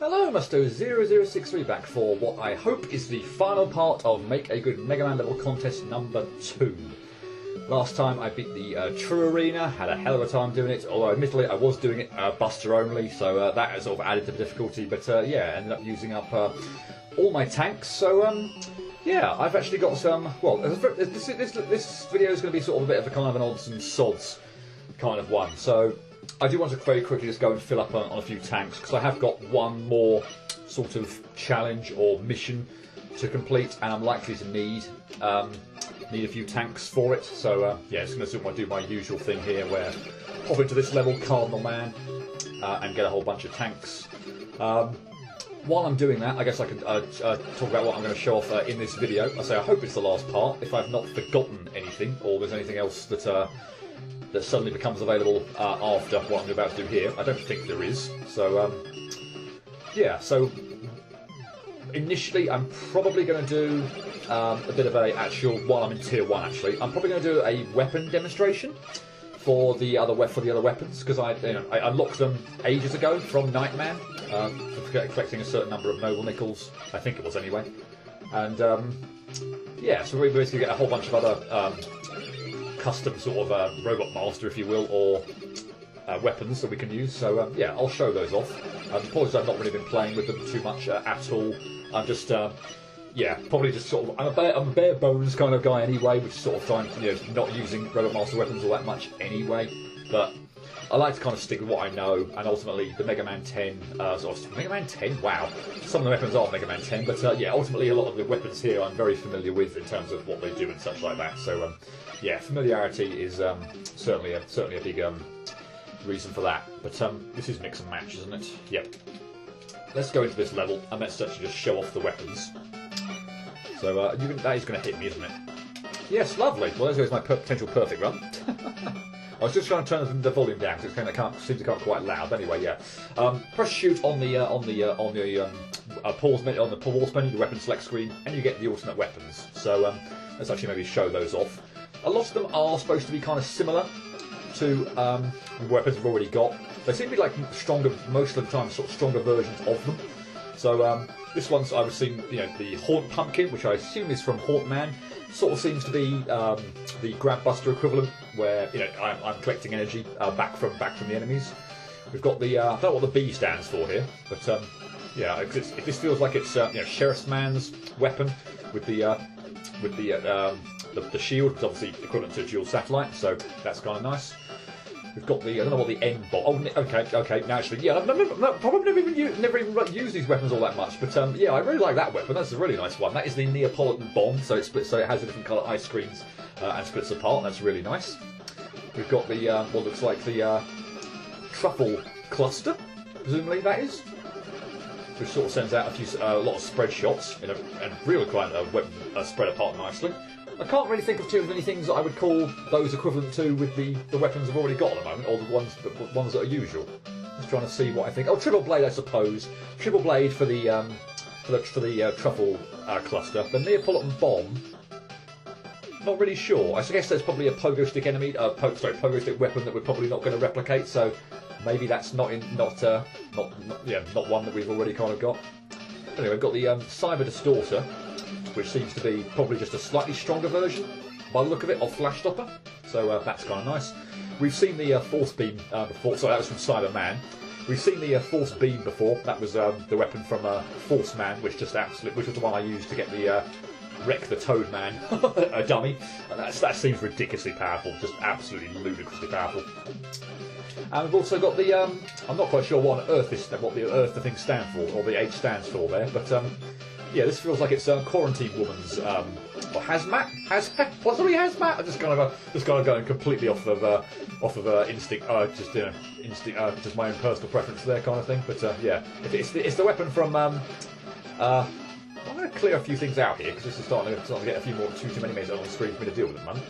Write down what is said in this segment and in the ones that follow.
Hello, Musto0063 back for what I hope is the final part of Make a Good Mega Man level contest number 2. Last time I beat the True Arena, had a hell of a time doing it, although admittedly I was doing it Buster only, so that has sort of added to the difficulty, but yeah, ended up using up all my tanks, so yeah, I've actually got some, well, this video is going to be sort of a bit of a kind of an odds and sods kind of one, so I do want to very quickly just go and fill up on a few tanks, because I have got one more sort of challenge or mission to complete, and I'm likely to need a few tanks for it. So yeah, it's going to do my usual thing here, where pop into this level, Cardinal Man, and get a whole bunch of tanks. While I'm doing that, I guess I can talk about what I'm going to show off in this video. I hope it's the last part, if I've not forgotten anything, or there's anything else that that suddenly becomes available after what I'm about to do here. I don't think there is. So yeah, so initially I'm probably going to do a bit of while I'm in tier 1 actually, I'm probably going to do a weapon demonstration for the other weapons, because I unlocked them ages ago from Nightman for collecting a certain number of noble nickels, I think it was anyway. And yeah, so we basically get a whole bunch of other custom sort of robot master, if you will, or weapons that we can use. So yeah, I'll show those off. Apologies, I've not really been playing with them too much at all. I'm just yeah, probably just sort of I'm a bare bones kind of guy anyway, which is sort of trying, not using robot master weapons all that much anyway. But I like to kind of stick with what I know, and ultimately the Mega Man 10, Mega Man 10, wow, some of the weapons are Mega Man 10, but yeah, ultimately a lot of the weapons here I'm very familiar with in terms of what they do and such like that. So yeah, familiarity is certainly a big reason for that. But this is mix and match, isn't it? Yep. Let's go into this level and let's actually just show off the weapons. So that is going to hit me, isn't it? Yes, lovely. Well, there goes my potential perfect run. I was just trying to turn the volume down because it seems to come quite loud. Anyway, yeah. Press shoot on the pause menu, on the pause menu, the weapon select screen, and you get the alternate weapons. So let's actually maybe show those off. A lot of them are supposed to be kind of similar to weapons we've already got. They seem to be like stronger, most of the time, sort of stronger versions of them. So this one's, I was seeing, the Haunt Pumpkin, which I assume is from Haunt Man. Sort of seems to be the Grab Buster equivalent, where I'm collecting energy back from the enemies. We've got the I don't know what the B stands for here, but yeah, this feels like it's Sheriff's Man's weapon with the shield, which is obviously equivalent to a dual satellite, so that's kind of nice. We've got the, I don't know what the N bomb. Oh, okay. Now actually, yeah, I've probably never even used these weapons all that much, but yeah, I really like that weapon. That's a really nice one. That is the Neapolitan bomb, so it splits, so it has the different colour ice screens and splits apart. That's really nice. We've got the what looks like the truffle cluster, presumably that is, which sort of sends out a lot of spread shots and really quite spread apart nicely. I can't really think of too many things that I would call those equivalent to with the weapons I've already got at the moment, or the ones that are usual. Just trying to see what I think. Oh, Triple Blade, I suppose. Triple Blade for the truffle cluster. The Neapolitan bomb. Not really sure. I guess there's probably a pogo stick enemy, pogo stick weapon that we're probably not going to replicate. So maybe that's not one that we've already kind of got. Anyway, we've got the Cyber Distorter, which seems to be probably just a slightly stronger version, by the look of it, of Flash Stopper. So that's kind of nice. We've seen the Force Beam before. Sorry, that was from Cyber Man. We've seen the Force Beam before. That was the weapon from Force Man, which was the one I used to get the Wreck the Toad Man, a dummy. And that seems ridiculously powerful, just absolutely ludicrously powerful. And we've also got the I'm not quite sure what the thing stands for, or the H stands for there, but yeah, this feels like it's Quarantine Woman's or hazmat. Possibly hazmat. I'm just kind of going completely off of instinct, just my own personal preference there, kind of thing. But yeah, it's the weapon from. I'm going to clear a few things out here because this is starting to get a few too many minutes on the screen for me to deal with at the moment.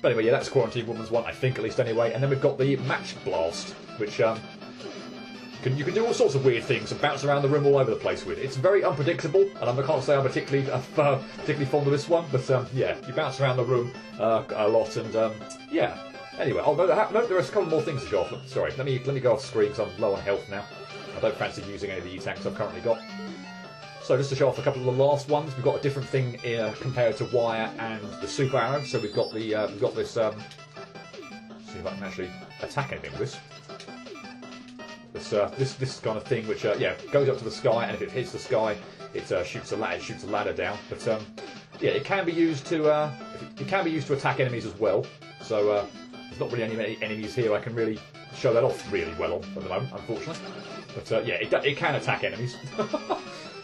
But anyway, yeah, that's Quarantine Woman's one, I think, at least anyway. And then we've got the Match Blast, which you can do all sorts of weird things and bounce around the room all over the place with. It's very unpredictable, and I can't say I'm particularly fond of this one, but yeah, you bounce around the room a lot, and yeah, Anyway, oh, no, there are a couple more things to show off. Sorry, let me go off screen because I'm low on health now. I don't fancy using any of the E-tanks I've currently got. So just to show off a couple of the last ones, we've got a different thing here compared to Wire and the Super Arrow. So we've got the this. See if I can actually attack anything with this. This kind of thing, which goes up to the sky, and if it hits the sky, it shoots a ladder down. But yeah, it can be used to attack enemies as well. So there's not really any enemies here I can really show that off really well on at the moment, unfortunately. But yeah, it can attack enemies.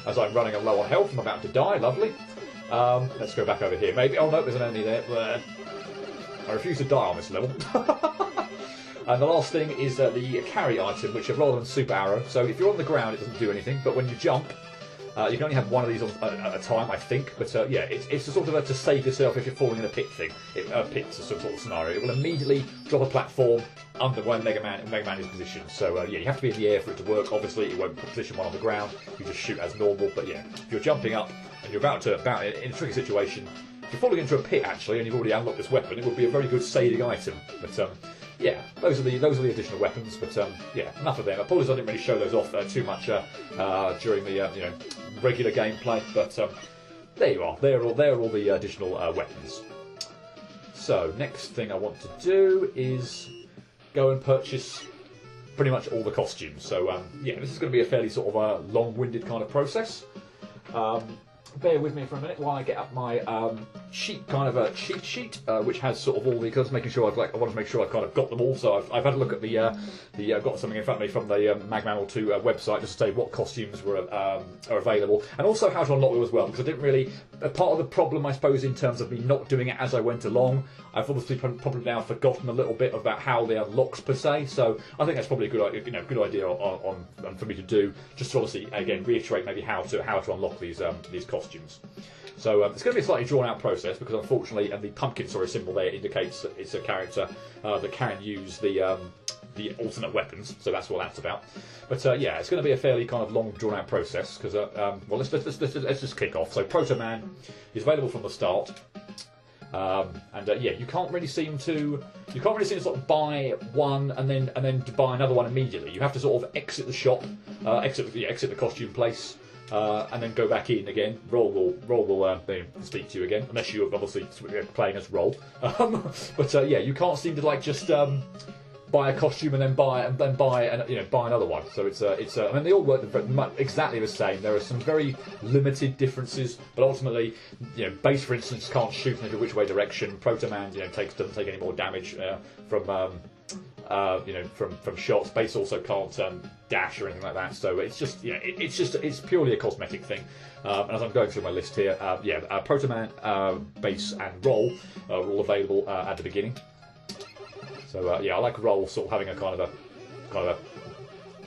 As I'm running low on health, I'm about to die. Lovely. Let's go back over here. Maybe. Oh no, there's an enemy there. I refuse to die on this level. And the last thing is the carry item, which is rather than Super Arrow. So if you're on the ground, it doesn't do anything. But when you jump, you can only have one of these at a time, I think. But yeah, it's a sort of to save yourself if you're falling in a pit thing. Pit's a sort of scenario. It will immediately drop a platform under where Megaman is positioned. So yeah, you have to be in the air for it to work. Obviously, it won't position one on the ground. You just shoot as normal. But yeah, if you're jumping up and you're about in a tricky situation, if you're falling into a pit actually, and you've already unlocked this weapon, it would be a very good saving item. But yeah, those are the additional weapons. But yeah, enough of them. Apologies, I didn't really show those off too much during the regular gameplay. But there you are. There are all the additional weapons. So next thing I want to do is go and purchase pretty much all the costumes. So yeah, this is going to be a fairly sort of long-winded kind of process. Bear with me for a minute while I get up my cheat sheet, which has sort of all the colours, making sure I want to make sure I've kind of got them all. So I've had a look at I've got something in front of me from the Megaman 2 website just to say what costumes are available, and also how to unlock them as well. Because I didn't really part of the problem, I suppose, in terms of me not doing it as I went along. I've obviously probably now forgotten a little bit about how they unlocked per se. So I think that's probably a good idea on for me to do, just to obviously again reiterate maybe how to unlock these costumes. So it's going to be a slightly drawn out process because unfortunately, and the pumpkin symbol there indicates that it's a character that can use the alternate weapons. So that's what that's about. But yeah, it's going to be a fairly kind of long drawn out process because well, let's just kick off. So Proto Man is available from the start. And yeah, you can't really seem to sort of buy one and then to buy another one immediately. You have to sort of exit the shop, exit the costume place, and then go back in again. Roll will speak to you again, unless you're obviously playing as Roll. But yeah, you can't seem to just buy a costume and then buy another one. So it's I mean, they all work exactly the same. There are some very limited differences, but ultimately, Base, for instance, can't shoot in every which way direction. Proto Man, doesn't take any more damage from shots. Base also can't dash or anything like that. So it's just it's purely a cosmetic thing. And as I'm going through my list here, Proto Man, Base, and Roll are all available at the beginning. So yeah, I like Roll sort of having a kind of a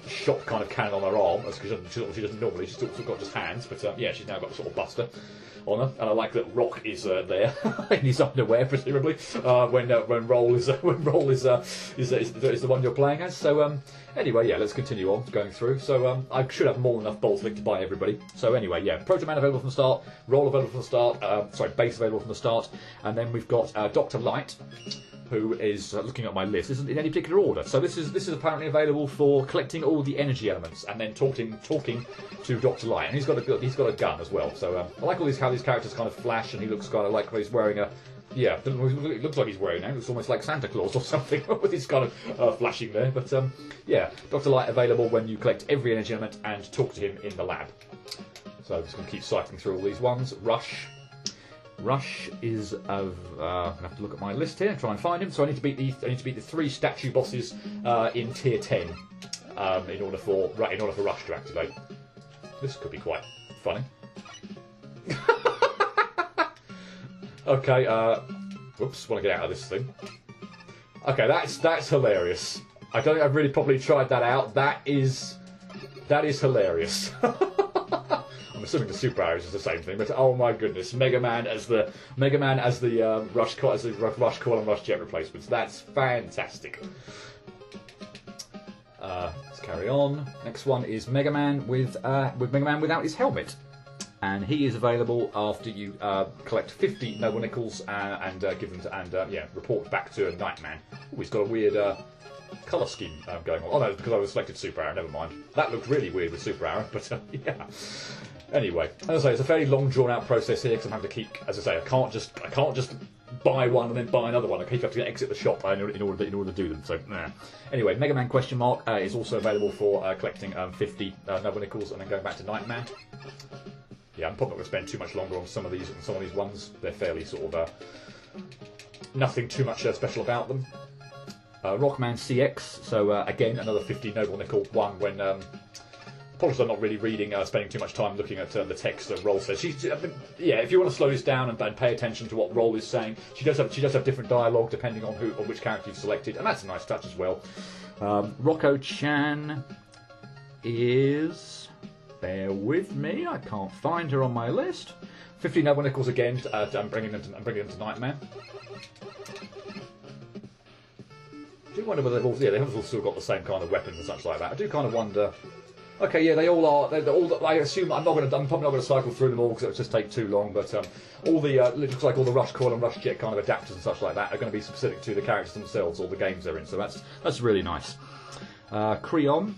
shot kind of cannon on her arm, because she doesn't normally. She's also got just hands, but yeah, she's now got a sort of buster on her, and I like that Rock is there in his underwear, presumably when Roll is the one you're playing as. So anyway, yeah, let's continue on going through. So I should have more than enough balls to buy everybody. So anyway, yeah, Proto Man available from the start, Roll available from the start, Base available from the start, and then we've got Dr. Light, who is looking at my list. This isn't in any particular order. So this is apparently available for collecting all the energy elements and then talking to Dr. Light. And he's got a gun as well. So I like how these characters kind of flash, and he looks kind of like he's wearing a it looks like he's wearing now. It looks almost like Santa Claus or something with his kind of flashing there. But yeah, Dr. Light available when you collect every energy element and talk to him in the lab. So I'm just going to keep cycling through all these ones. Rush is of. I have to look at my list here and try and find him. So I need to beat the 3 statue bosses in tier 10 in order for Rush to activate. This could be quite funny. Okay. Whoops. Want to get out of this thing. Okay, that's hilarious. I don't think I've really properly tried that out. That is hilarious. I'm assuming the Super Arrows is the same thing, but oh my goodness, Megaman as the Rush Call and Rush Jet replacements. That's fantastic. Let's carry on. Next one is Megaman with Megaman without his helmet, and he is available after you collect 50 noble nickels and give them to report back to Nightman Oh, he's got a weird colour scheme going on. Oh no, because I was selected Super Arrow, never mind. That looked really weird with Super Arrow, but yeah. Anyway, as I say, it's a fairly long drawn out process here because I'm having to keep, as I say, I can't just buy one and then buy another one. I keep having to exit the shop in order to do them. So, nah. Anyway, Megaman question mark is also available for collecting 50 Noble Nickels and then going back to Nightman. Yeah, I'm probably not going to spend too much longer on some of these ones. They're fairly sort of nothing too much special about them. Rockman CX. So again, another 50 Noble Nickel one when. Apologies, I'm not really reading, spending too much time looking at the text that Roll says. Yeah, if you want to slow this down and pay attention to what Roll is saying, she does have different dialogue depending on which character you've selected, and that's a nice touch as well. Rocco-chan is, bear with me, I can't find her on my list. 50 Noble Nickels again. I'm bringing them to Nightman. I do wonder whether they have all still got the same kind of weapons and such like that. I do kind of wonder. Okay, yeah, they all are. They're all. I assume I'm probably not going to cycle through them all because it would just take too long. But all the it looks like all the Rush Coil and Rush Jet kind of adapters and such like that are going to be specific to the characters themselves or the games they're in. So that's really nice. Cryon.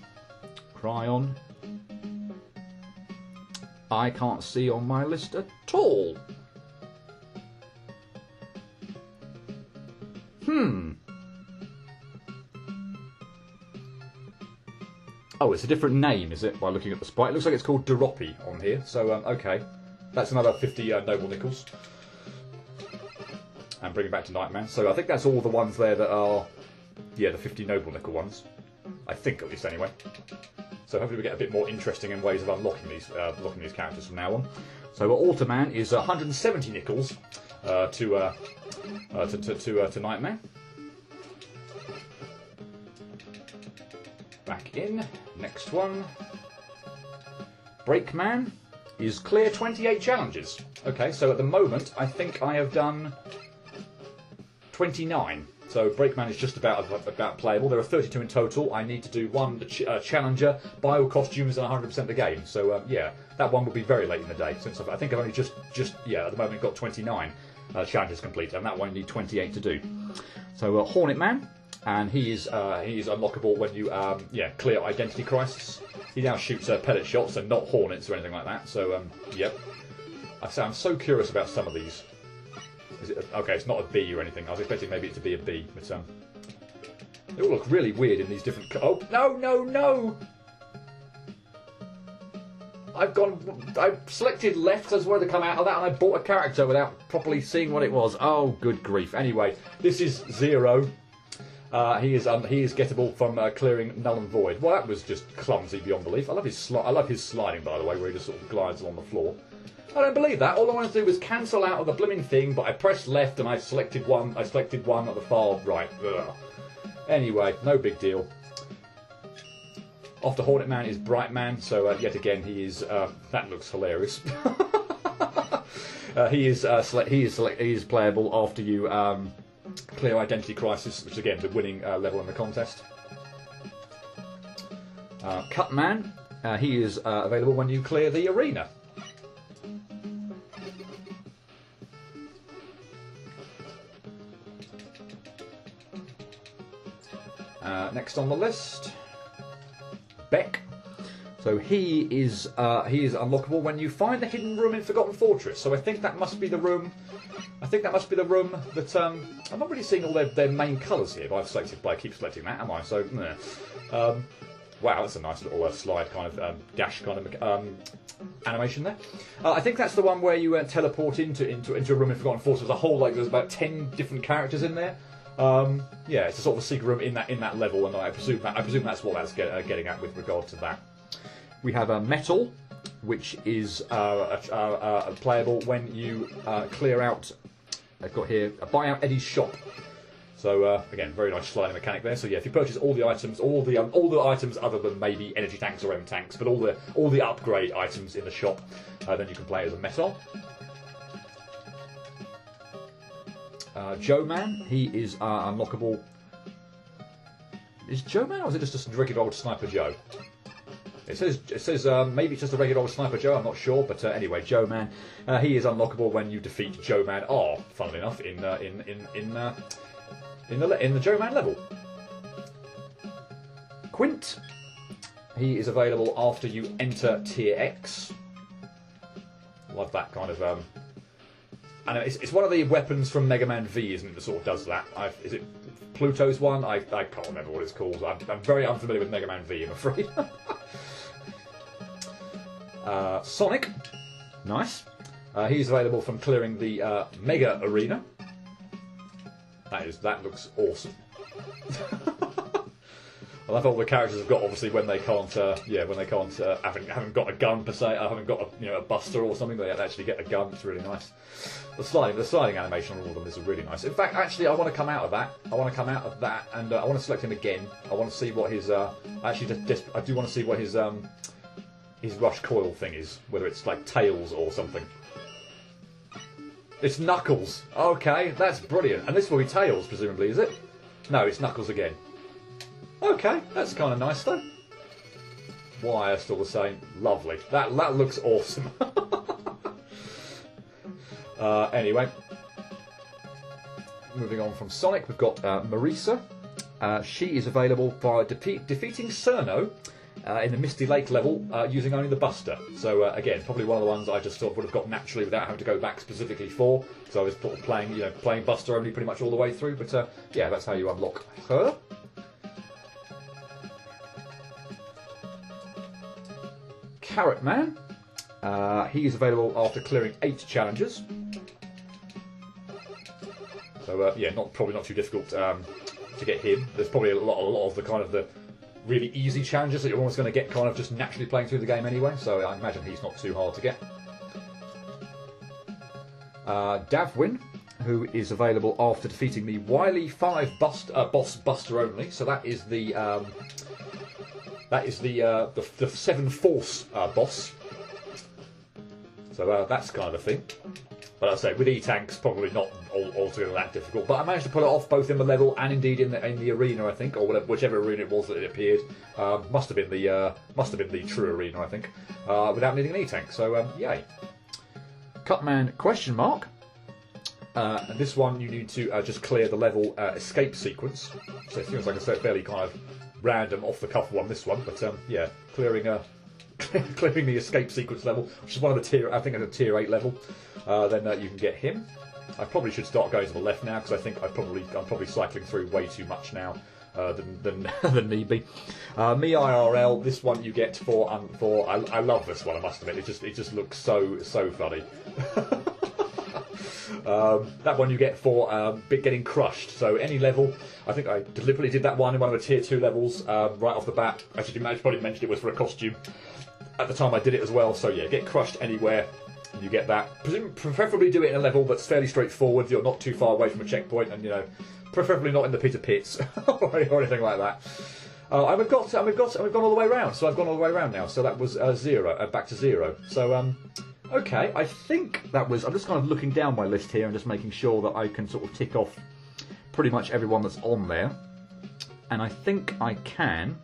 I can't see on my list at all. Oh, it's a different name, is it? By looking at the sprite, it looks like it's called Deropi on here. So okay, that's another 50 Noble Nickels, and bring it back to Nightman. So I think that's all the ones there that are, yeah, the 50 Noble Nickel ones. I think at least anyway. So hopefully we get a bit more interesting in ways of unlocking these characters from now on. So Automan is 170 nickels to Nightman. Back in. Next one. Brakeman is clear 28 challenges. Okay, so at the moment I think I have done 29. So Brakeman is just about playable. There are 32 in total. I need to do one challenger, buy all costumes, and 100% the game. So yeah, that one will be very late in the day. Since I think I've only just at the moment got 29 challenges complete, and that one I need 28 to do. So Hornet Man. And he is unlockable when you clear Identity Crisis. He now shoots pellet shots and not hornets or anything like that. So yep. I'm so curious about some of these. Is it okay? It's not a B or anything. I was expecting maybe it to be a B, but they all look really weird in these different. Oh no! I've selected left as where to come out of that, and I bought a character without properly seeing what it was. Oh, good grief! Anyway, this is Zero. He is gettable from clearing Null and Void. Well, that was just clumsy beyond belief. I love his sliding, by the way, where he just sort of glides along the floor. I don't believe that. All I wanted to do was cancel out of the blooming thing, but I pressed left and I selected one. I selected one at the far right. Ugh. Anyway, no big deal. After Hornet Man is Bright Man, so yet again he is. That looks hilarious. He is playable after you. Clear Identity Crisis, which again is the winning level in the contest. Cutman, he is available when you clear the arena. Next on the list, Beck. So he is unlockable when you find the hidden room in Forgotten Fortress. So I think that must be the room. That I'm not really seeing all their main colours here, but I keep selecting that, am I? So, wow, that's a nice little slide kind of dash kind of animation there. I think that's the one where you teleport into a room in Forgotten Fortress. There's about 10 different characters in there. Yeah, it's a sort of a secret room in that level, and I presume that's what that's getting at with regard to that. We have a Metal, which is playable when you clear out. I've got here buy out Eddie's shop. So again, very nice sliding mechanic there. So yeah, if you purchase all the items, all the items other than maybe energy tanks or M tanks, but all the upgrade items in the shop, then you can play as a Metal. Joe Man, he is unlockable. Is Joe Man, or is it just a regular old Sniper Joe? It says maybe it's just a regular old Sniper Joe. I'm not sure, but anyway, Joe Man, he is unlockable when you defeat Joe Man R. Funnily enough, in the Joe Man level. Quint. He is available after you enter Tier X. Love that kind of... I know it's one of the weapons from Megaman V, isn't it, that sort of does that? Is it Pluto's one? I can't remember what it's called. I'm very unfamiliar with Megaman V, I'm afraid. Sonic. Nice. He's available from clearing the Mega Arena. That looks awesome. I love all the characters have got, obviously, when they can't, haven't got a gun per se, haven't got a buster or something. They actually get a gun. It's really nice. The sliding animation on all of them is really nice. In fact, actually, I want to come out of that. And I want to select him again. I want to see what his. I do want to see what his rush coil thing is. Whether it's like Tails or something. It's Knuckles. Okay, that's brilliant. And this will be Tails, presumably, is it? No, it's Knuckles again. Okay, that's kind of nice though. Wire still the same. Lovely. That looks awesome. Anyway, moving on from Sonic, we've got Marisa. She is available by defeating Cerno in the Misty Lake level using only the Buster. So again, probably one of the ones I just thought would have got naturally without having to go back specifically for. Because I was playing Buster only pretty much all the way through. But yeah, that's how you unlock her. Carrot Man. He is available after clearing 8 challenges. So yeah, probably not too difficult to get him. There's probably a lot of the kind of the really easy challenges that you're almost going to get kind of just naturally playing through the game anyway. So I imagine he's not too hard to get. Davwin, who is available after defeating the Wily 5 boss Buster only. So that is the 7 Force boss. So that's kind of a thing. But as I say, with E-Tanks, probably not altogether that difficult. But I managed to pull it off both in the level and indeed in the arena, I think, or whichever arena it was that it appeared. Must have been the true arena, I think, without needing an E-Tank. So yay. Cutman question mark. And this one you need to just clear the level escape sequence. So it seems like a fairly kind of random, off the cuff one. This one, but yeah, clearing the escape sequence level, which is one of the tier. I think at a tier 8 level. Then you can get him. I probably should start going to the left now because I think I'm probably cycling through way too much now than need be. Me IRL. This one you get for I love this one. I must admit, it just looks so funny. That one you get for getting crushed. So any level, I think I deliberately did that one in one of the tier 2 levels right off the bat. Actually, I probably mentioned it was for a costume at the time I did it as well. So yeah, get crushed anywhere. You get that. Preferably do it in a level that's fairly straightforward. You're not too far away from a checkpoint, and preferably not in the pit of pits or anything like that. And we've gone all the way around. So I've gone all the way around now. So that was 0, back to 0. So okay, I think that was. I'm just kind of looking down my list here and just making sure that I can sort of tick off pretty much everyone that's on there. And I think I can.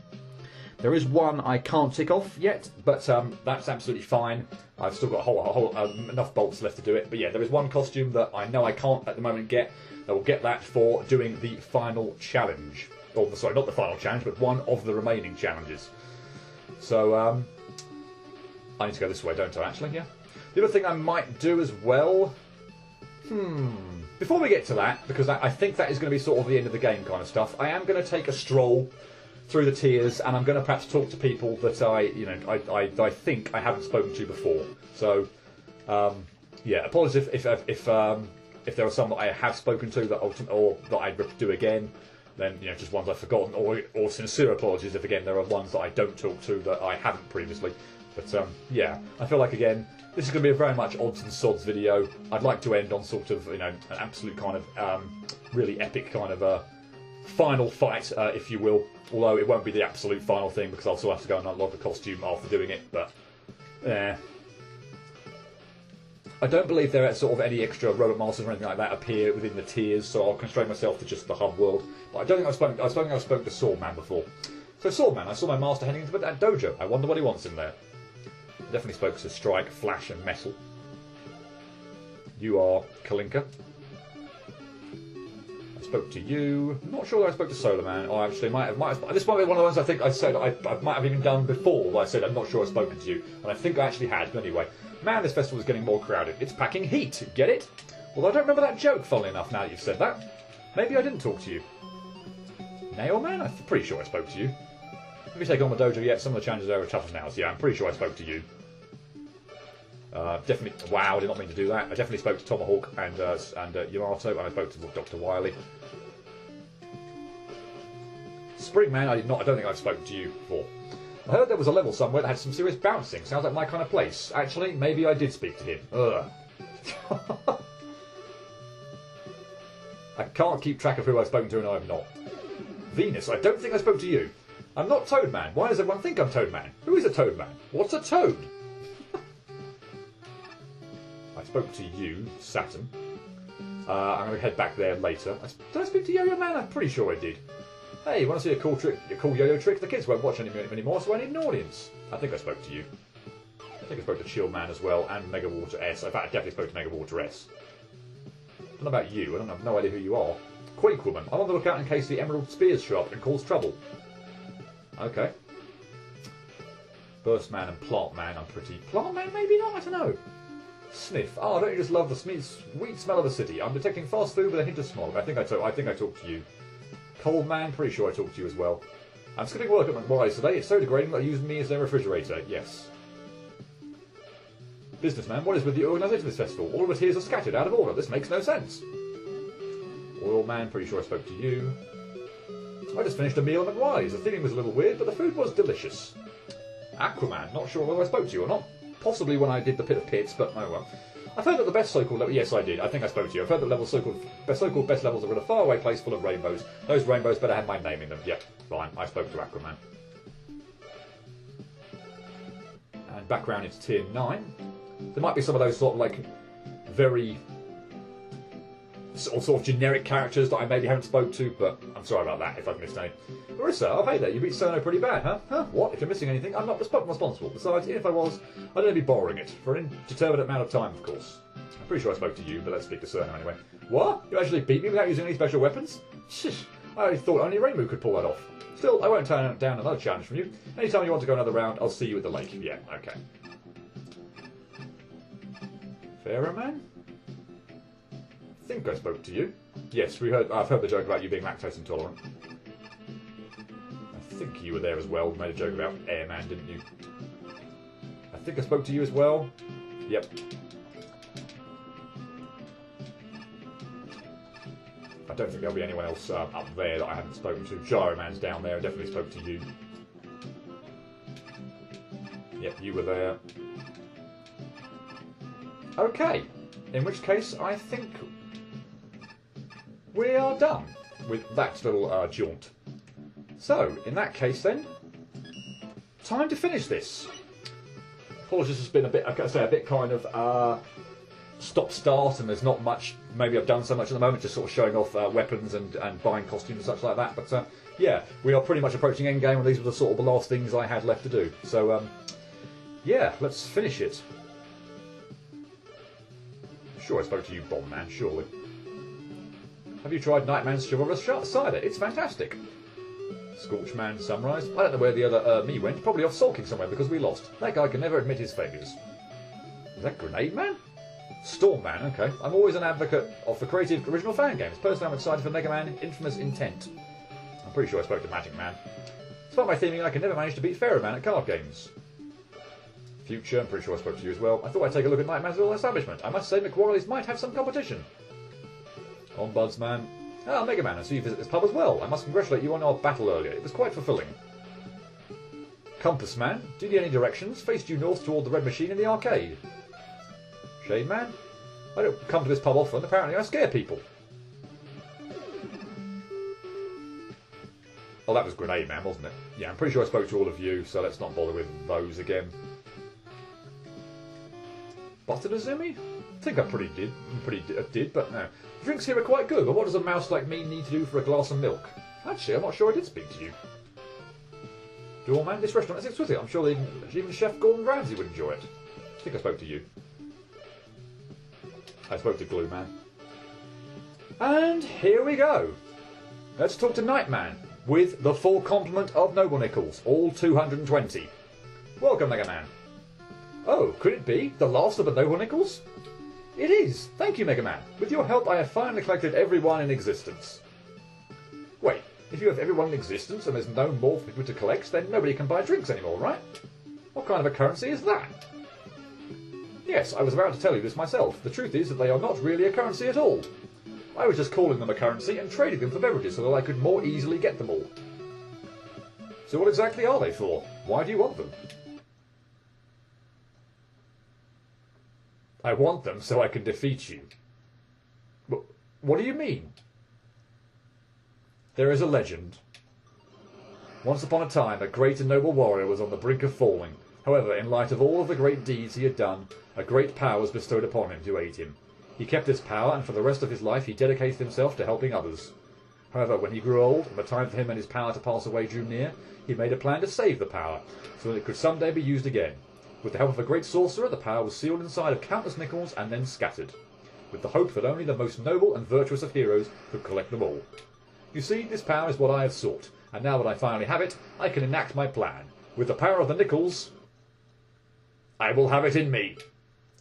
There is one I can't tick off yet, but that's absolutely fine. I've still got enough bolts left to do it. But yeah, there is one costume that I know I can't at the moment get. I will get that for doing the final challenge. Or, sorry, not the final challenge, but one of the remaining challenges. So, I need to go this way, don't I, actually? Yeah. The other thing I might do as well... Before we get to that, because I think that is going to be sort of the end of the game kind of stuff, I am going to take a stroll through the tiers, and I'm going to perhaps talk to people that I think I haven't spoken to before. So, yeah, apologies if there are some that I have spoken to or that I do again. Then just ones I've forgotten, or sincere apologies if again there are ones that I don't talk to that I haven't previously. But yeah, I feel like again this is going to be a very much odds and sods video. I'd like to end on sort of an absolute kind of really epic kind of final fight, if you will. Although it won't be the absolute final thing because I'll still have to go and unlock the costume after doing it. But I don't believe there are sort of any extra robot masters or anything like that appear within the tiers, so I'll constrain myself to just the hub world. But I don't think I've spoken to Swordman before. So Swordman, I saw my master heading into that dojo. I wonder what he wants in there. Definitely spoke to Strike, Flash, and Metal. You are Kalinka. spoke to you. I'm not sure that I spoke to Solar Man. Or actually, might have. This might be one of the ones I think I said I might have even done before. Where I said I'm not sure I've spoken to you, and I think I actually had. But anyway, man, this festival is getting more crowded. It's packing heat. Get it? Well, I don't remember that joke. Funnily enough, now that you've said that, maybe I didn't talk to you. Nail Man, I'm pretty sure I spoke to you. Have you taken on the dojo yet? Some of the challenges are tough as nails. Yeah, I'm pretty sure I spoke to you. Definitely. Wow, I did not mean to do that. I definitely spoke to Tomahawk and Yamato, and I spoke to Dr. Wily. Springman, I don't think I've spoken to you before. I heard there was a level somewhere that had some serious bouncing. Sounds like my kind of place. Actually, maybe I did speak to him. Ugh. I can't keep track of who I've spoken to and I have not. Venus, I don't think I spoke to you. I'm not Toadman. Why does everyone think I'm Toadman? Who is a Toadman? What's a toad? I spoke to you, Saturn. I'm going to head back there later. Did I speak to Yo-Yo Man? I'm pretty sure I did. Hey, you want to see a cool trick? A cool yo-yo trick? The kids won't watch anymore, so I need an audience. I think I spoke to you. I think I spoke to Chill Man as well, and Mega Water S. In fact, I definitely spoke to Mega Water S. I don't know about you. I have no idea who you are. Quake Woman. I'm on the lookout in case the Emerald Spears show up and cause trouble. Okay. Burst Man and Plant Man. I'm pretty. Plant Man? Maybe not. I don't know. Sniff. Oh, don't you just love the sweet smell of the city? I'm detecting fast food with a hint of smog. I think I talked to you. Cold Man. Pretty sure I talked to you as well. I'm skipping work at McWise today. It's so degrading that they're using me as their refrigerator. Yes. Businessman, what is with the organisation of this festival? All of us here are scattered out of order. This makes no sense. Oil Man, pretty sure I spoke to you. I just finished a meal at McWise. The theming was a little weird, but the food was delicious. Aquaman, not sure whether I spoke to you or not. Possibly when I did the Pit of Pits, but oh well. I've heard that the best so-called level... Yes, I did. I think I spoke to you. I've heard that levels so-called best levels are in a faraway place full of rainbows. Those rainbows better have my name in them. Yep, fine. I spoke to Aquaman. And back round into Tier 9. There might be some of those sort of like very sort of generic characters that I maybe haven't spoke to, but I'm sorry about that if I've missed any. Marissa, oh hey there, you beat Cerno pretty bad, huh? Huh? What? If you're missing anything, I'm not responsible. Besides, even if I was, I'd only be borrowing it. For an indeterminate amount of time, of course. I'm pretty sure I spoke to you, but let's speak to Cerno anyway. What? You actually beat me without using any special weapons? Shish, I thought only Reimu could pull that off. Still, I won't turn down another challenge from you. Anytime you want to go another round, I'll see you at the lake. Yeah, okay. Pharaoh Man? I think I spoke to you. Yes, I've heard the joke about you being lactose intolerant. I think you were there as well. You made a joke about Airman, didn't you? I think I spoke to you as well. Yep. I don't think there'll be anyone else up there that I haven't spoken to. Gyro Man's down there. I definitely spoke to you. Yep, you were there. Okay, in which case I think we are done with that little jaunt. So, in that case then, time to finish this. Apologies, it's been a bit, I gotta say, a bit kind of stop-start, and there's not much, maybe I've done so much at the moment, just sort of showing off weapons and buying costumes and such like that, but yeah, we are pretty much approaching endgame, and these were the sort of the last things I had left to do. So, yeah, let's finish it. Sure, I spoke to you, Bomb Man, surely. Have you tried Nightman's Chivalrous Cider? It's fantastic. Scorchman, Sunrise. I don't know where the other me went. Probably off sulking somewhere because we lost. That guy can never admit his failures. Is that Grenade Man? Storm Man, okay. I'm always an advocate of the creative original fan games. Personally, I'm excited for Megaman Infamous Intent. I'm pretty sure I spoke to Magic Man. Despite my theming, I can never manage to beat Pharaoh Man at card games. Future, I'm pretty sure I spoke to you as well. I thought I'd take a look at Nightman's little establishment. I must say McWiley's might have some competition. Ombudsman. Ah, Mega Man, I see you visit this pub as well. I must congratulate you on our battle earlier. It was quite fulfilling. Compass Man. Did you get any directions? Face due north toward the red machine in the arcade. Shade Man. I don't come to this pub often. Apparently I scare people. Oh, that was Grenade Man, wasn't it? Yeah, I'm pretty sure I spoke to all of you, so let's not bother with those again. Butterazumi? I think I did, but no. The drinks here are quite good, but what does a mouse like me need to do for a glass of milk? Actually, I'm not sure I did speak to you. Doorman, this restaurant is exquisite. I'm sure even Chef Gordon Ramsay would enjoy it. I think I spoke to you. I spoke to Glue Man. And here we go. Let's talk to Nightman, with the full complement of Noble Nickels, all 220. Welcome, Megaman. Oh, could it be the last of the Noble Nickels? It is. Thank you, Megaman. With your help, I have finally collected everyone in existence. Wait, if you have everyone in existence and there's no more for people to collect, then nobody can buy drinks anymore, right? What kind of a currency is that? Yes, I was about to tell you this myself. The truth is that they are not really a currency at all. I was just calling them a currency and trading them for beverages so that I could more easily get them all. So what exactly are they for? Why do you want them? I want them so I can defeat you. What do you mean? There is a legend. Once upon a time, a great and noble warrior was on the brink of falling. However, in light of all of the great deeds he had done, a great power was bestowed upon him to aid him. He kept this power, and for the rest of his life he dedicated himself to helping others. However, when he grew old, and the time for him and his power to pass away drew near, he made a plan to save the power, so that it could someday be used again. With the help of a great sorcerer, the power was sealed inside of countless nickels and then scattered, with the hope that only the most noble and virtuous of heroes could collect them all. You see, this power is what I have sought, and now that I finally have it, I can enact my plan. With the power of the nickels, I will have it in me.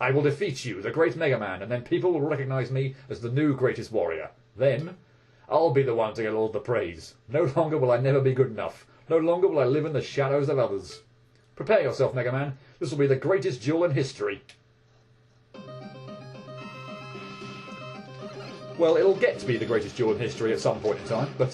I will defeat you, the great Megaman, and then people will recognise me as the new greatest warrior. Then, I'll be the one to get all the praise. No longer will I never be good enough. No longer will I live in the shadows of others. Prepare yourself, Megaman. This will be the greatest duel in history. Well, it'll get to be the greatest duel in history at some point in time, but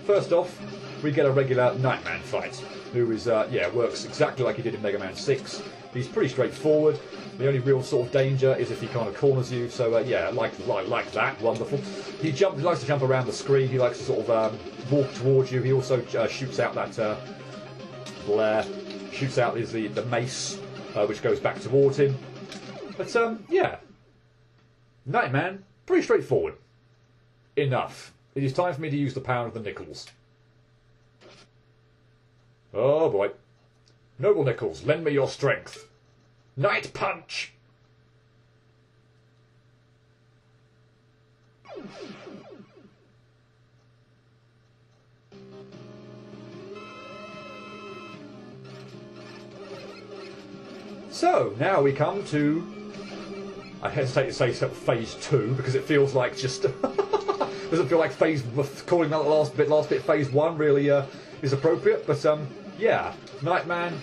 first off, we get a regular Nightman fight, who is, works exactly like he did in Mega Man 6. He's pretty straightforward. The only real sort of danger is if he kind of corners you, so like that, wonderful. He likes to jump around the screen, he likes to sort of walk towards you, he also shoots out that blare, shoots out the mace, which goes back towards him. But, Nightman, pretty straightforward. Enough. It is time for me to use the power of the nickels. Oh boy. Noble Nickels, lend me your strength. Night Punch! So, now we come to... I hesitate to say phase 2, because it feels like just... doesn't feel like calling that last bit phase 1 really is appropriate, but yeah, Nightman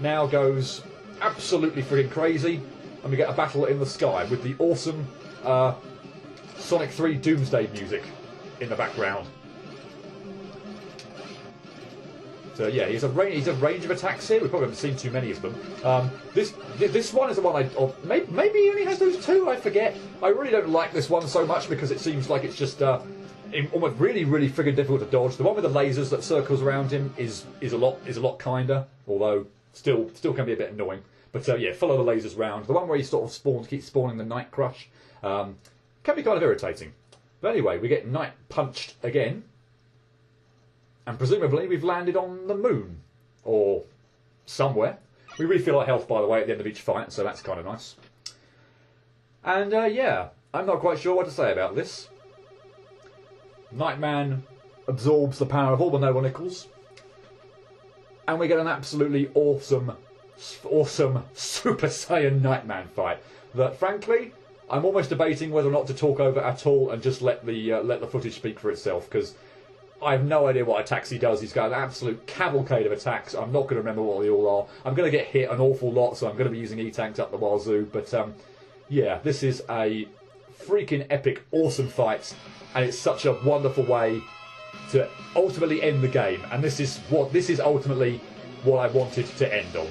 now goes absolutely freaking crazy, and we get a battle in the sky with the awesome Sonic 3 Doomsday music in the background. So yeah, he's a range of attacks here. We probably haven't seen too many of them. This one is the one maybe he only has those two. I forget. I really don't like this one so much because it seems like it's just almost really friggin' difficult to dodge. The one with the lasers that circles around him is a lot kinder, although still can be a bit annoying. But yeah, follow the lasers round. The one where he sort of keeps spawning the Night Crush can be kind of irritating. But anyway, we get Night Punched again. And presumably we've landed on the moon. Or somewhere. We refill our health, by the way, at the end of each fight, so that's kind of nice. And yeah, I'm not quite sure what to say about this. Nightman absorbs the power of all the Noble Nickels. And we get an absolutely awesome Super Saiyan Nightman fight. That, frankly, I'm almost debating whether or not to talk over at all and just let the footage speak for itself, because I have no idea what attacks he does. He's got an absolute cavalcade of attacks. I'm not going to remember what they all are. I'm going to get hit an awful lot, so I'm going to be using E-Tanks up the wazoo. But yeah, this is a freaking epic, awesome fight, and it's such a wonderful way to ultimately end the game. And this is ultimately what I wanted to end on.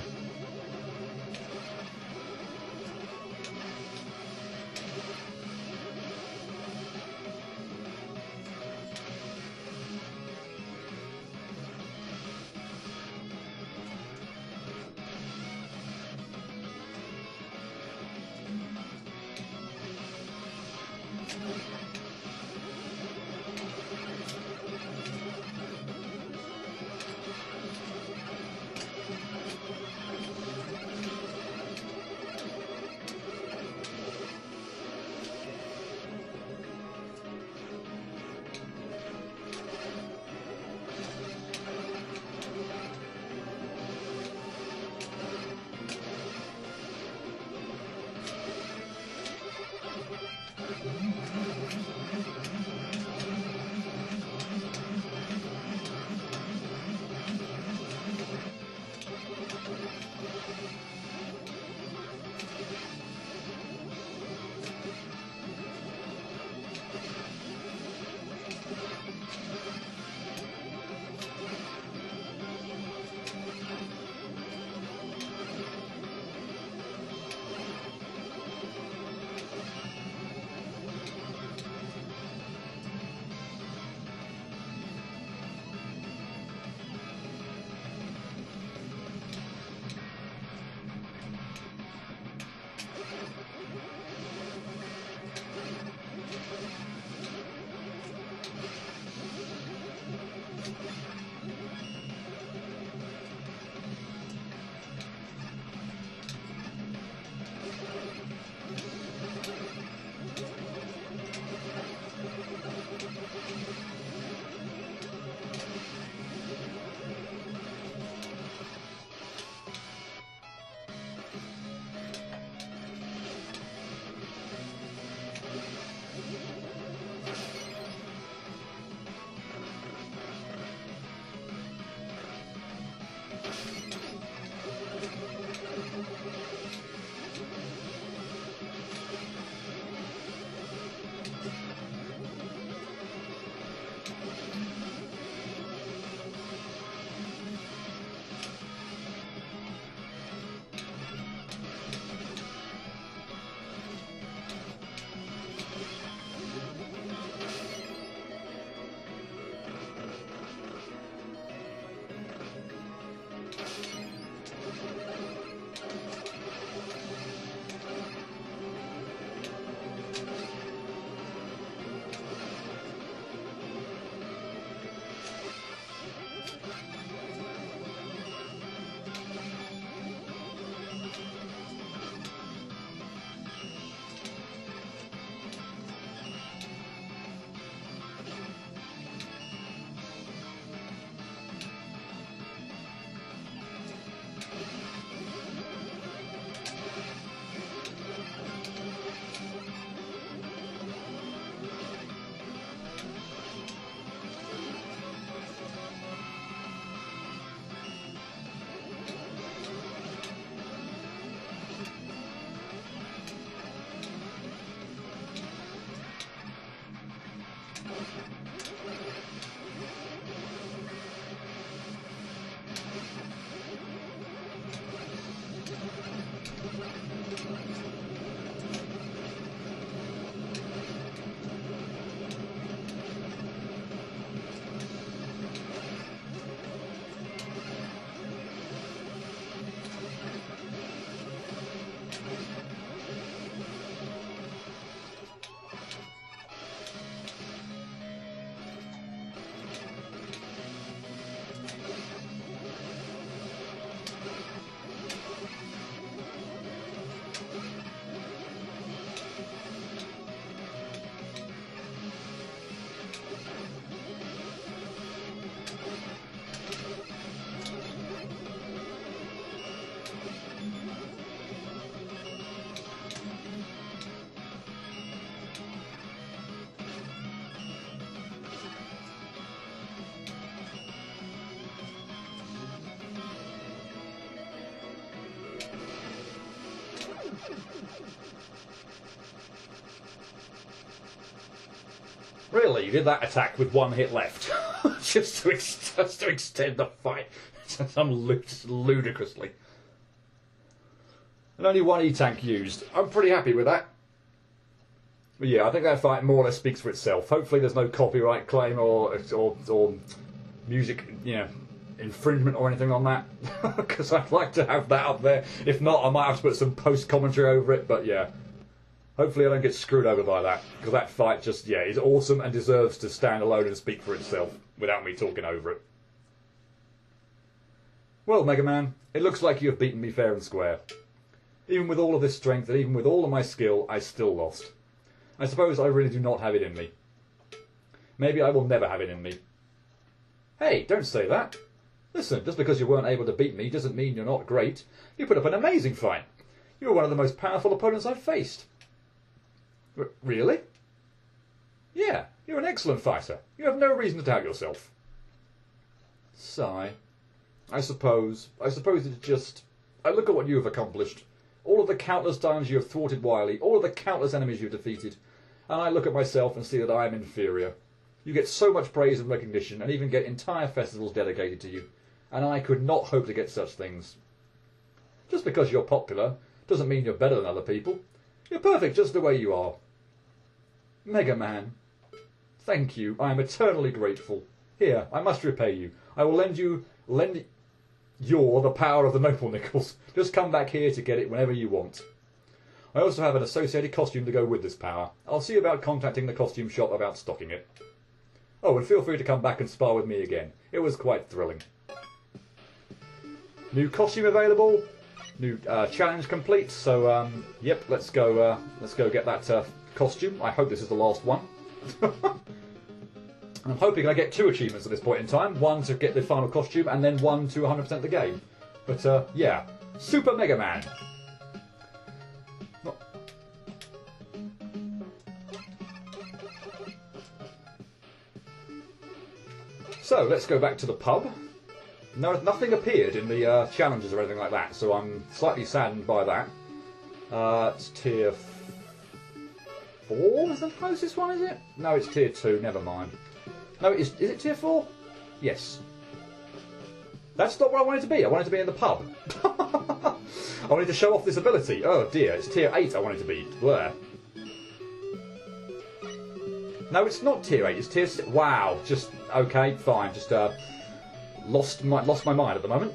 Really, you did that attack with one hit left, just to extend the fight, ludicrously. And only one E-tank used. I'm pretty happy with that. But yeah, I think that fight more or less speaks for itself. Hopefully, there's no copyright claim or music, infringement or anything on that, because I'd like to have that up there. If not, I might have to put some post commentary over it. But yeah. Hopefully I don't get screwed over by that, because that fight just, is awesome and deserves to stand alone and speak for itself without me talking over it. Well, Megaman, it looks like you have beaten me fair and square. Even with all of this strength and even with all of my skill, I still lost. I suppose I really do not have it in me. Maybe I will never have it in me. Hey, don't say that. Listen, just because you weren't able to beat me doesn't mean you're not great. You put up an amazing fight. You were one of the most powerful opponents I've faced. Really? Yeah, you're an excellent fighter. You have no reason to doubt yourself. Sigh. I suppose it's just... I look at what you have accomplished. All of the countless times you have thwarted Wily, all of the countless enemies you have defeated, and I look at myself and see that I am inferior. You get so much praise and recognition, and even get entire festivals dedicated to you, and I could not hope to get such things. Just because you're popular doesn't mean you're better than other people. You're perfect just the way you are. Megaman, thank you. I am eternally grateful. Here, I must repay you. I will lend you the power of the Noble Nickels. Just come back here to get it whenever you want. I also have an associated costume to go with this power. I'll see about contacting the costume shop about stocking it. Oh, and feel free to come back and spar with me again. It was quite thrilling. New costume available. New challenge complete. So, yep, let's go get that costume. I hope this is the last one. I'm hoping I get 2 achievements at this point in time. 1 to get the final costume, and then 1 to 100% the game. But, yeah. Super Mega Man. So, let's go back to the pub. No, nothing appeared in the challenges or anything like that, so I'm slightly saddened by that. It's tier 4 is the closest one, is it? No, it's tier 2, never mind. No, is it tier 4? Yes. That's not where I wanted to be. I wanted to be in the pub. I wanted to show off this ability. Oh dear, it's tier 8 I wanted to be. Where? No, it's not tier 8, it's tier 6. Wow, just, okay, fine. Just lost my mind at the moment.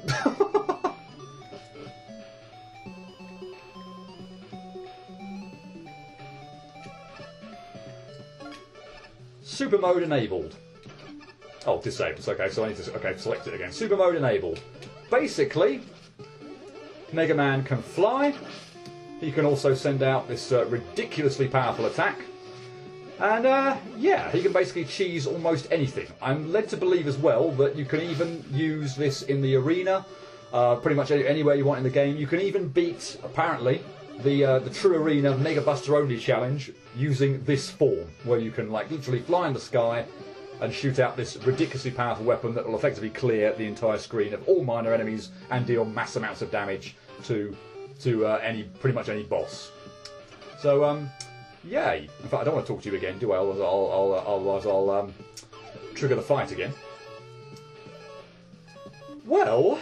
Super mode enabled. Oh, disabled. Okay, so I need to select it again. Super mode enabled. Basically, Mega Man can fly. He can also send out this ridiculously powerful attack. And yeah, he can basically cheese almost anything. I'm led to believe as well that you can even use this in the arena, pretty much anywhere you want in the game. You can even beat, apparently, the True Arena Mega Buster Only challenge using this form, where you can like literally fly in the sky and shoot out this ridiculously powerful weapon that will effectively clear the entire screen of all minor enemies and deal mass amounts of damage to pretty much any boss. So yay! In fact, I don't want to talk to you again, do I? Otherwise, I'll trigger the fight again. Well,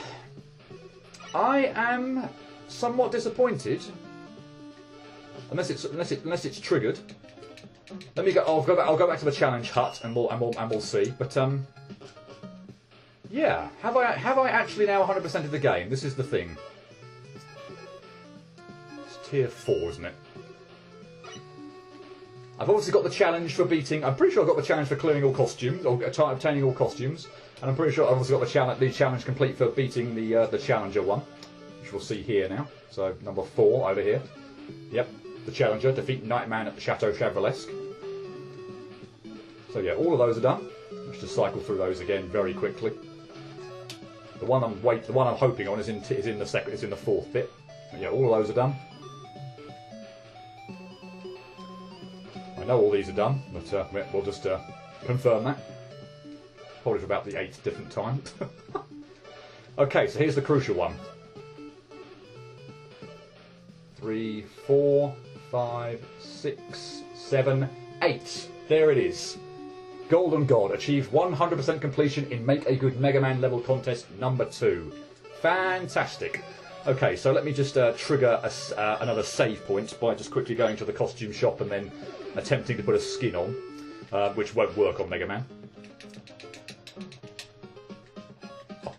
I am somewhat disappointed. Unless it's triggered. Let me go. I'll go back to the challenge hut and we'll see. But yeah, have I actually now 100% of the game? This is the thing. It's tier 4, isn't it? I've obviously got the challenge for beating. I'm pretty sure I've got the challenge for clearing all costumes or obtaining all costumes, and I'm pretty sure I've obviously got the challenge complete for beating the challenger one, which we'll see here now. So number 4 over here. Yep. The challenger, defeat Nightman at the Chateau Chevrolesque. So yeah, all of those are done. Let's just cycle through those again very quickly. The one I'm hoping on is in the 4th bit. But yeah, all of those are done. I know all these are done, but we'll just confirm that. Probably for about the 8th different time. Okay, so here's the crucial one. 3, 4, 5, 6, 7, 8. There it is. Golden God achieved 100% completion in Make a Good Mega Man level contest number 2. Fantastic. Okay, so let me just trigger another save point by just quickly going to the costume shop and then attempting to put a skin on, which won't work on Mega Man. Oh,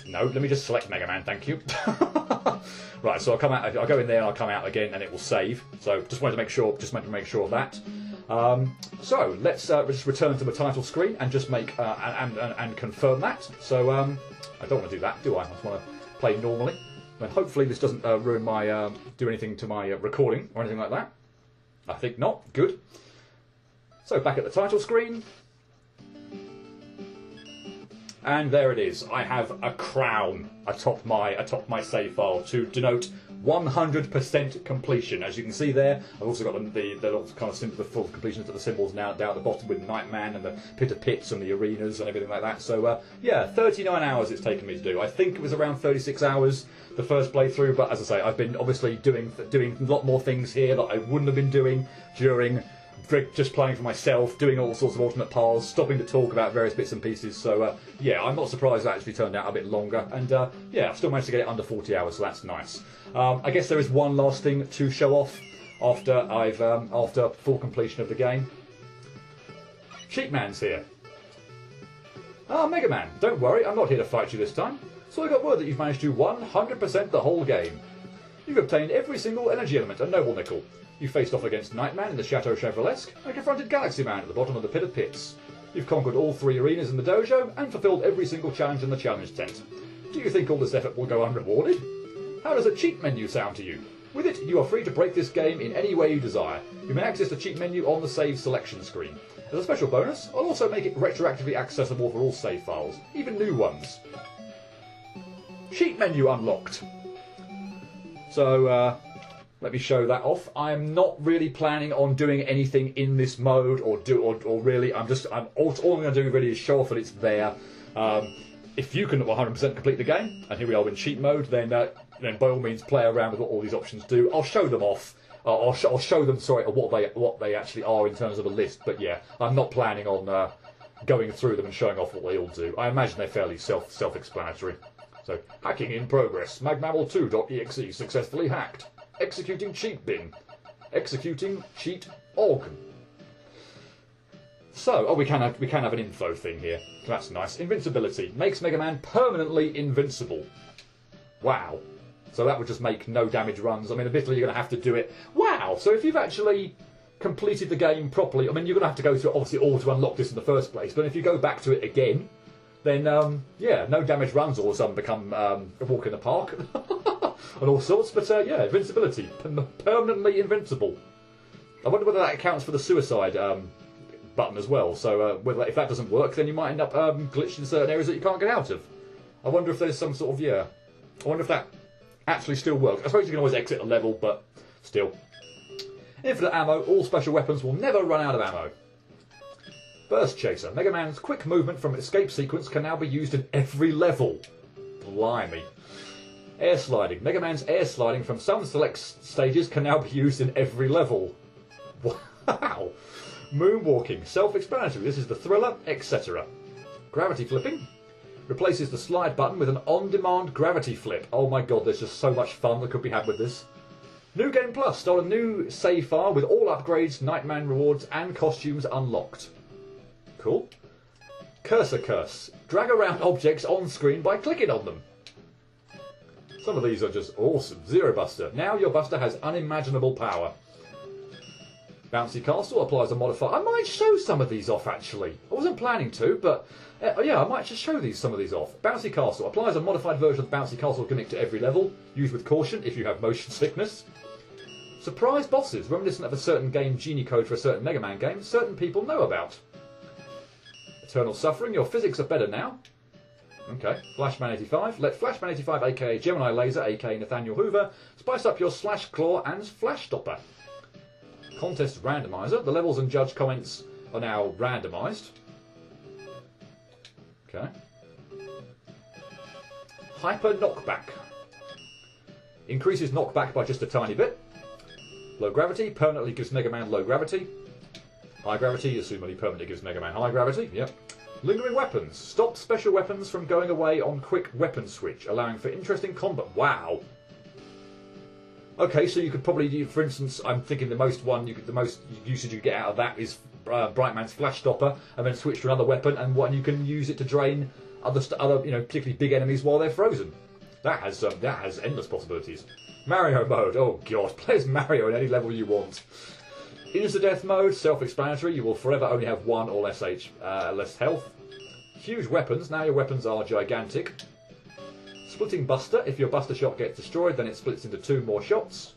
no, let me just select Mega Man, thank you. Right, so I'll go in there and I'll come out again and it will save. So just wanted to make sure of that. So let's just return to the title screen and just make and confirm that. So I don't want to do that, do I? I just want to play normally. And hopefully this doesn't ruin my do anything to my recording or anything like that. I think not. Good. So back at the title screen. And there it is. I have a crown atop my save file to denote 100% completion. As you can see there, I've also got the little kind of symbol, the full completion to the symbols now down at the bottom with Nightman and the pit of pits and the arenas and everything like that. So yeah, 39 hours it's taken me to do. I think it was around 36 hours the first playthrough, but as I say, I've been obviously doing a lot more things here that I wouldn't have been doing during just playing for myself, doing all sorts of alternate paths, stopping to talk about various bits and pieces. So yeah, I'm not surprised it actually turned out a bit longer, and yeah, I've still managed to get it under 40 hours, so that's nice. I guess there is one last thing to show off after after full completion of the game. Cheat Man's here. Ah, Megaman, don't worry, I'm not here to fight you this time. So I got word that you've managed to 100% the whole game. You've obtained every single energy element and noble nickel. You faced off against Nightman in the Chateau Chevrolesque and confronted Galaxy Man at the bottom of the Pit of Pits. You've conquered all 3 arenas in the dojo and fulfilled every single challenge in the challenge tent. Do you think all this effort will go unrewarded? How does a cheat menu sound to you? With it, you are free to break this game in any way you desire. You may access the cheat menu on the save selection screen. As a special bonus, I'll also make it retroactively accessible for all save files, even new ones. Cheat menu unlocked. So, let me show that off. I'm not really planning on doing anything in this mode, or really, all I'm going to do really is show off that it's there. If you can 100% complete the game, and here we are in cheat mode, then by all means play around with what all these options do. I'll show them off. I'll show them, sorry, what they actually are in terms of a list. But yeah, I'm not planning on going through them and showing off what they all do. I imagine they're fairly self-explanatory. So, hacking in progress. Magmammal2.exe successfully hacked. Executing cheat bin. Executing cheat organ. So, we can have an info thing here. That's nice. Invincibility makes Megaman permanently invincible. Wow. So that would just make no damage runs. I mean, admittedly, you're going to have to do it. Wow. So if you've actually completed the game properly, I mean, you're going to have to go through obviously all to unlock this in the first place. But if you go back to it again, then yeah, no damage runs all of a sudden become a walk in the park. And all sorts, but yeah, invincibility, permanently invincible. I wonder whether that accounts for the suicide button as well. So if that doesn't work, then you might end up glitched in certain areas that you can't get out of. I wonder if there's some sort of, yeah, I wonder if that actually still works. I suppose you can always exit a level, but still. Infinite ammo, all special weapons will never run out of ammo. Burst Chaser, Mega Man's quick movement from escape sequence can now be used in every level. Blimey. Air sliding. Mega Man's air sliding from some select stages can now be used in every level. Wow! Moonwalking. Self-explanatory. This is the thriller, etc. Gravity flipping. Replaces the slide button with an on-demand gravity flip. Oh my god, there's just so much fun that could be had with this. New Game Plus. Start a new save file with all upgrades, Nightman rewards and costumes unlocked. Cool. Cursor curse. Drag around objects on screen by clicking on them. Some of these are just awesome. Zero Buster. Now your Buster has unimaginable power. Bouncy Castle applies a modifier. I might show some of these off actually. I wasn't planning to, but yeah, I might just show some of these off. Bouncy Castle applies a modified version of Bouncy Castle gimmick to every level. Use with caution if you have motion sickness. Surprise bosses, reminiscent of a certain game genie code for a certain Mega Man game certain people know about. Eternal Suffering, your physics are better now. Okay, Flashman85. Let Flashman85, aka Gemini Laser, aka Nathaniel Hoover, spice up your Slash Claw and Flash Stopper. Contest Randomizer. The levels and judge comments are now randomised. Okay. Hyper Knockback. Increases knockback by just a tiny bit. Low Gravity. Permanently gives Mega Man low gravity. High Gravity. Assumably permanently gives Mega Man high gravity. Yep. Lingering Weapons. Stop special weapons from going away on quick weapon switch, allowing for interesting combat. Wow. Okay, so you could probably, for instance, I'm thinking the most usage you get out of that is Brightman's Flash Stopper, and then switch to another weapon, and you can use it to drain other particularly big enemies while they're frozen. That has endless possibilities. Mario mode. Oh god, play as Mario in any level you want. Insta-death mode, self-explanatory. You will forever only have 1 or less health. Huge weapons. Now your weapons are gigantic. Splitting Buster. If your Buster shot gets destroyed, then it splits into 2 more shots.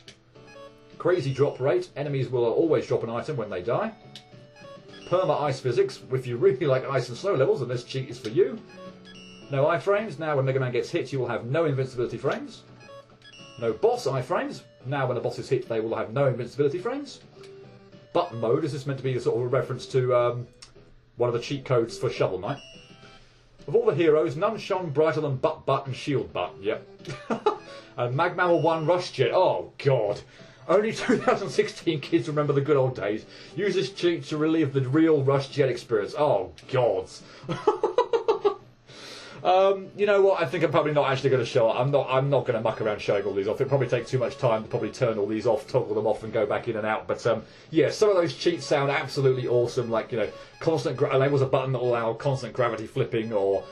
Crazy drop rate. Enemies will always drop an item when they die. Perma Ice Physics. If you really like ice and snow levels, then this cheat is for you. No iframes. Now when Mega Man gets hit, you will have no invincibility frames. No boss iframes. Now when the boss is hit, they will have no invincibility frames. Button mode. Is this meant to be a sort of a reference to one of the cheat codes for Shovel Knight? Of all the heroes, none shone brighter than Butt and Shield Butt. Yep. And Magmammal 1 Rush Jet. Oh, God. Only 2016 kids remember the good old days. Use this cheat to relive the real Rush Jet experience. Oh, gods. You know what? I think I'm probably not actually going to show it. I'm not going to muck around showing all these off. It'd probably take too much time to probably turn all these off, toggle them off, and go back in and out. But yeah, some of those cheats sound absolutely awesome. Like, you know, and there was a button that will allow constant gravity flipping or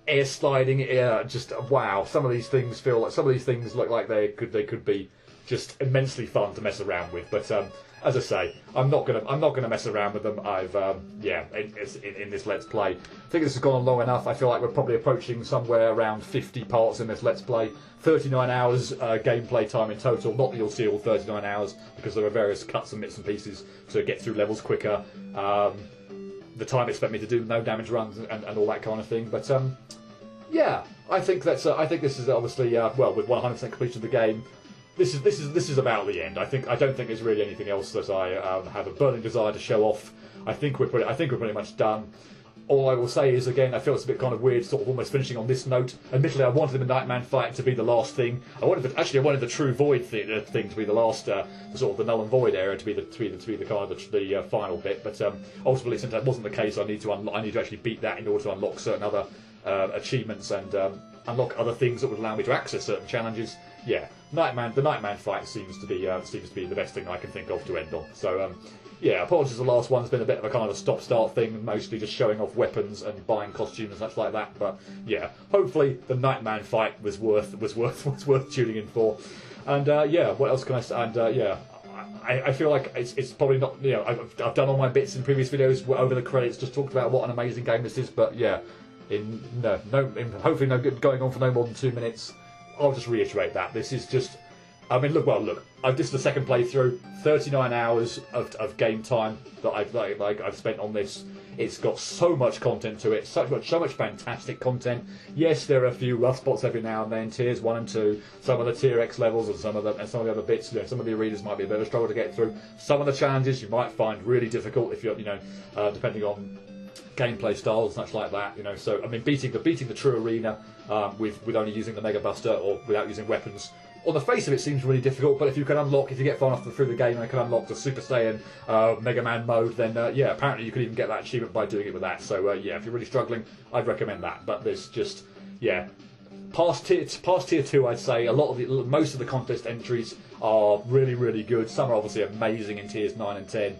air sliding. Yeah, just wow. Some of these things look like they could be just immensely fun to mess around with. But as I say, I'm not gonna mess around with them. I've yeah, in this Let's Play, I think this has gone on long enough. I feel like we're probably approaching somewhere around 50 parts in this Let's Play. 39 hours gameplay time in total. Not that you'll see all 39 hours because there are various cuts and bits and pieces to get through levels quicker. The time it spent me to do no damage runs and all that kind of thing. But yeah, I think this is obviously well, with 100% completion of the game. This is about the end. I don't think there's really anything else that I have a burning desire to show off. I think we're pretty much done. All I will say is, again, I feel it's a bit kind of weird, sort of almost finishing on this note. Admittedly, I wanted the Nightman fight to be the last thing. I wanted the True Void thing to be the last, sort of the Null and Void area to be the kind of the final bit. But ultimately, since that wasn't the case, I need to actually beat that in order to unlock certain other achievements and unlock other things that would allow me to access certain challenges. Yeah, the Nightman fight seems to be the best thing I can think of to end on. So yeah, apologies. The last one's been a bit of a kind of a stop-start thing, mostly just showing off weapons and buying costumes and such like that. But yeah, hopefully the Nightman fight was worth tuning in for. And yeah, what else can I say? And yeah, I feel like it's probably not. You know, I've done all my bits in previous videos over the credits, just talked about what an amazing game this is. But yeah, hopefully no good going on for no more than 2 minutes. I'll just reiterate that this is just. I mean, look. This is the second playthrough. 39 hours of game time that I've spent on this. It's got so much content to it. So much fantastic content. Yes, there are a few rough spots every now and then. Tiers 1 and 2. Some of the Tier X levels and some of the other bits. You know, some of the arenas might be a bit of a struggle to get through. Some of the challenges you might find really difficult if you're, depending on gameplay styles and such like that, you know. So I mean, beating the true arena with only using the Mega Buster or without using weapons, on the face of it seems really difficult. But if you get far enough through the game and you can unlock the Super Saiyan Mega Man mode, then yeah, apparently you could even get that achievement by doing it with that. So yeah, if you're really struggling, I'd recommend that. But there's just past tier 2, I'd say most of the contest entries are really, really good. Some are obviously amazing in tiers 9 and 10.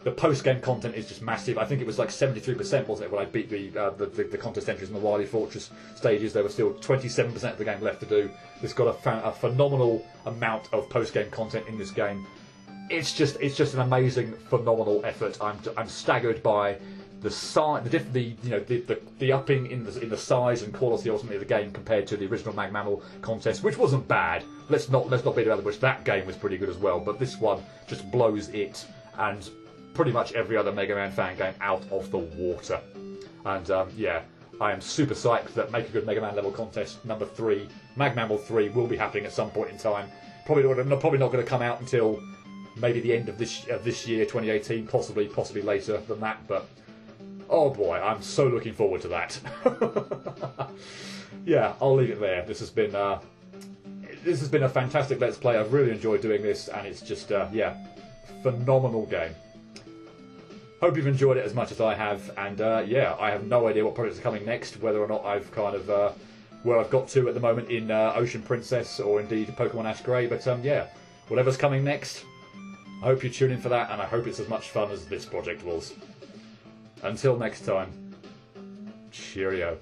The post-game content is just massive. I think it was like 73%, wasn't it, when I beat the contest entries in the Wily Fortress stages. There was still 27% of the game left to do. It's got a phenomenal amount of post-game content in this game. It's just an amazing, phenomenal effort. I'm staggered by the size, the upping in the size and quality ultimately of the game compared to the original Magmammal contest, which wasn't bad. Let's not beat around the bush. That game was pretty good as well, but this one just blows it and pretty much every other Mega Man fan game out of the water. And yeah, I am super psyched that Make a Good Mega Man level contest number 3, Magmammal 3, will be happening at some point in time. Probably not going to come out until maybe the end of this year, 2018, possibly later than that. But oh boy, I'm so looking forward to that. Yeah, I'll leave it there. This has been a fantastic Let's Play. I've really enjoyed doing this, and it's just yeah, phenomenal game. Hope you've enjoyed it as much as I have, and yeah, I have no idea what projects are coming next, whether or not I've kind of where I've got to at the moment in Ocean Princess or indeed Pokemon Ash Grey, but yeah, whatever's coming next, I hope you tune in for that, and I hope it's as much fun as this project was. Until next time, cheerio.